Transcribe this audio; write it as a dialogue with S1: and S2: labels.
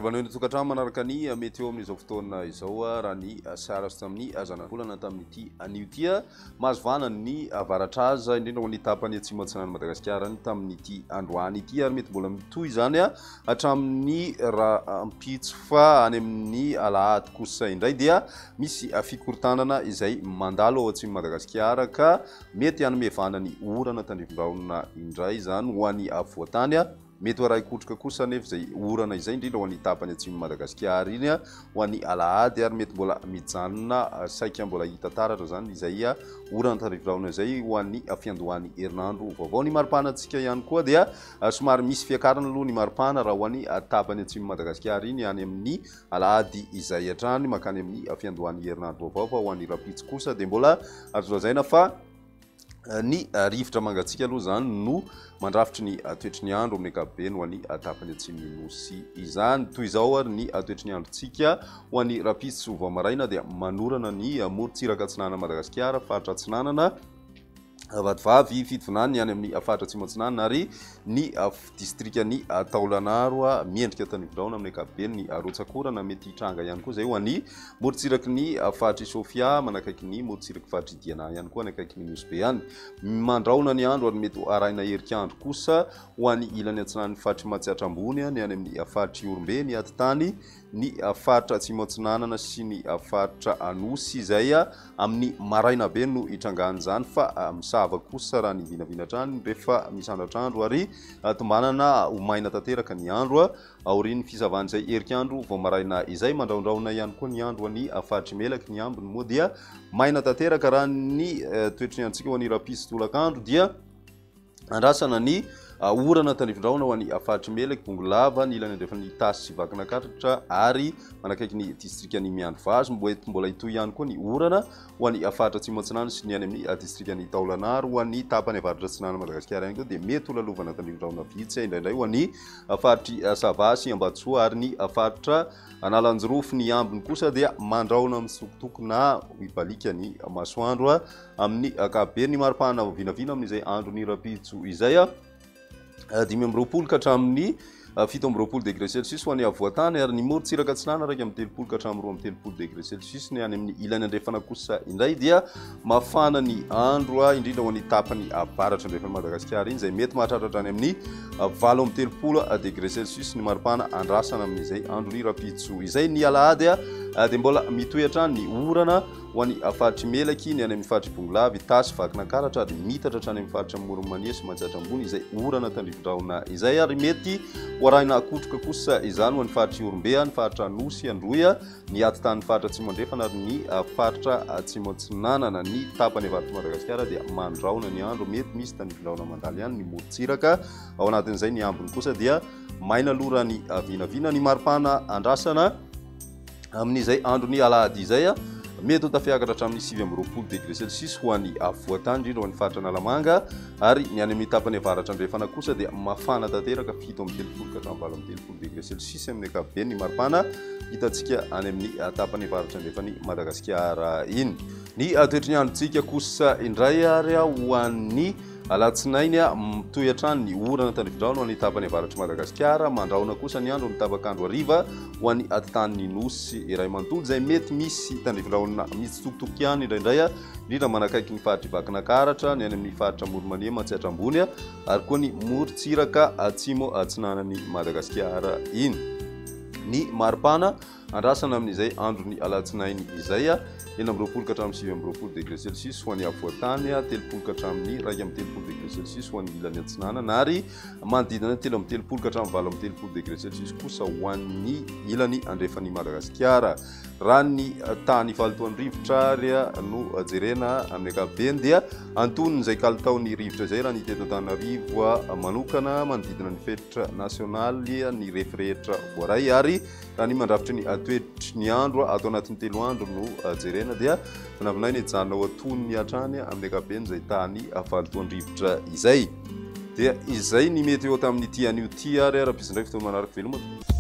S1: Fiarabanao ny tokantrano manaraka ny Météo amin'izao fotoana izao raha ny sara sy tamin'ny zanak'olana tamin'ity an'ity mazovana ny avaratraza indrindra ho ny tapany atsimo antsinan'ny Madagascar ny tamin'ity androany ity ary mety mbola mitohy izany hatramin'ny raha ampitso fa any amin'ny alahady kosa indray dia misy fikorontanana izay mandalo ao atsimo Madagascar ka mety hanomevana ny orana tandrivon-drahona indray izany ho an'ny voatany mety raha ikotroka kosa nefa izay orana izay indrindra ho an'ny tapany atsimo Madagascar iny ho an'ny alahady ary mety mbola mijanona saika mbola hita taratra zany izay orana tandrivon-drahona izay ho an'ny fiandohan'ny herinandro vaovao ny maripanatsika ihany koa dia somary misy fiakarana aloha ny maripana raha ho an'ny tapany atsimo Madagascar iny any amin'ny alahady izay hatrany makany amin'ny fiandohan'ny herinandro vaovao fa ho an'ny rapitso kosa dia mbola azo lazaina fa ny rivotra mangatsika aloha zany no mandrafitry ny toetry ny andro amin'ny ankapobeny ho an'ny tapany atsimo nosy izany toy izao ary ny toetry ny androntsika ho an'ny rapitso vao maraina dia manorana ny morontsiraka atsinanana Madagascar faritra atsinanana vatovavy fitovonany any amin'ny faritra atsimo atsinanana ary ny distrikany Taolanaro miendrika tanivodraona amin'ny ankapobeny ny Rotsakorana mety hitranga ihany koa zay ho an'ny morontsiraky ny faritra Sofia manakaiky ny morontsiraky faritra Diana ihany koa anakaiky ny Nosbe any mandraona ny andro ary mety arahina herik'andro kosa ho an'ny ilany atsinan'ny faritra Matsiatra ambony ny any amin'ny faritra Iorombe ny atitany ny faritra atsimo atsinanana sy ny faritra Anosy izay amin'ny maraina be no hitrangany zany fa misava kosa raha ny vinavinatra rehefa misandatra andro ary tombanana ho maina tanteraka ny andro aorian'ny fisavany izay herik'andro vao maraina izay mandraondraona ihany koa ny andro any faritra Melaky ny ambiny moa dia maina tanteraka raha ny toetry ny antsika ho an'ny rapitso tolakandro dia andrasana ny orana tandrivon-drahona ho an'ny faritra Melaky Bongolava ny ilany andrefa ny tasy sy Vakinankaratra ary manakaiky ny distrikany Miandrivazo mbola hitohy ihany koa ny orana ho an'ny faritra atsimo atsinanana sy ny any amin'ny distrikany Taolanaro ho an'ny tapany avaratra atsinanana Madagasikara ihany koa dia mety ho lalovana tandrivon-drahona vitsy indraindray ho an'ny faritra Savasy Ambatsoa ary ny faritra Analanjirofo ny ambiny kosa dia mandraona mitsokotoko na hibalika ny masoandro amin'ny ankapobeny ny maripana vinavina amin'izay andro ny rapitso izay 5 ka hatramin'ny 7 degré Celsius ho an'ny avoatany ary ny morontsiraka atsinanana raika amin'ny 3 ka hatramin'ny 2 degré Celsius ny any amin'ny ilany andrefana kosa indray dia mafana ny andro indrindra ho an'ny tapany avaratra andrefan'ny Madagasikara iny izay mety mahatratratra any amin'ny 7 degré Celsius ny maripana andrasana amin'izay andro ny rapitso izay ny alahady dia mbola mitohy hatrany ny orana ho an'ny faritra Melaky ny any amin'ny faritra Bongolava tasy Vakinankaratra ary mitatra hatrany amin'ny faritra Moromania sy Matsiatra ambony izay orana tandrivon-drahona izay ary mety ho arahina akotroka kosa izany ho an'ny faritra Iorombe ny faritra Anosy Androy ny atitan'ny faritra atsimo andrefana ary ny faritra atsimo atsinanana ny tapany avaratra Madagasikara dia mandraona ny andro mety misy tandrivon-drahona mandalo ihany ny morontsiraka ao anatin'izay ny ambiny kosa dia maina aloha raha ny vinavina ny maripana andrasana amin'izay andro ny alahady izay mety ho tafiakatra hatramin'ny 7 degré Celsius ho an'ny voatany indrindra ho an'ny faritra Analamanga ary ny any amin'ny tapany avaratra andrefana kosa dia mafana tanteraka 7 ka hatramin'ny 9 degré Celsius amin'ny ankapobeny ny maripana hitantsika any amin'ny tapany avaratra andrefan'ny Madagasikara iny ny toetry ny androntsika kosa indray ary ho an'ny alatsinainy mitohy hatrany ny orana tandrivon-drahona ho an'ny tapany avaratra Madagasikara mandraona kosa ny andro mitavakandro hariva ho an'ny atitan'ny Nosy iray manontolo izay mety misy tandrivon-drahona mitsitokotoko ihany indraindray indrindra manakaiky ny faritra Vakinankaratra ny any amin'ny faritra Moromania Matsiatra ambony ary koa ny morontsiraka atsimo atsinanan'ny Madagasikara iny ny maripana andrasana amin'izay andro ny alatsinainy izay 20 ka hatramin'ny 7 degré Celsius ho an'ny avoatany 30 ka hatramin'ny 2 degré Celsius ho an'ny ilany atsinanana ary manodidina 13 ka hatramin'ny 30 degré Celsius kosa ho an'ny ilany andrefan'ny Madagasikara raha ny tany valitoan'ny rivotra ary no jerena amin'ny ankapobeny dia antonony izay kalitaon'ny rivotra izay raha ny teto Antananarivo manokana manodidina ny fetritra nasionaly ny rehetrarehetra voaray ary raha ny mandrafitry ny toetry ny andro atao anatin'ny 3 andro no jerena dia fanavinaina hijanona ho antonony hatrany amin'ny ankapobeny izay tany valitoan'ny rivotra izay dia izay ny meteo tamin'ity an'io ty ary ara-pisindraiky fotoana manaraka veloma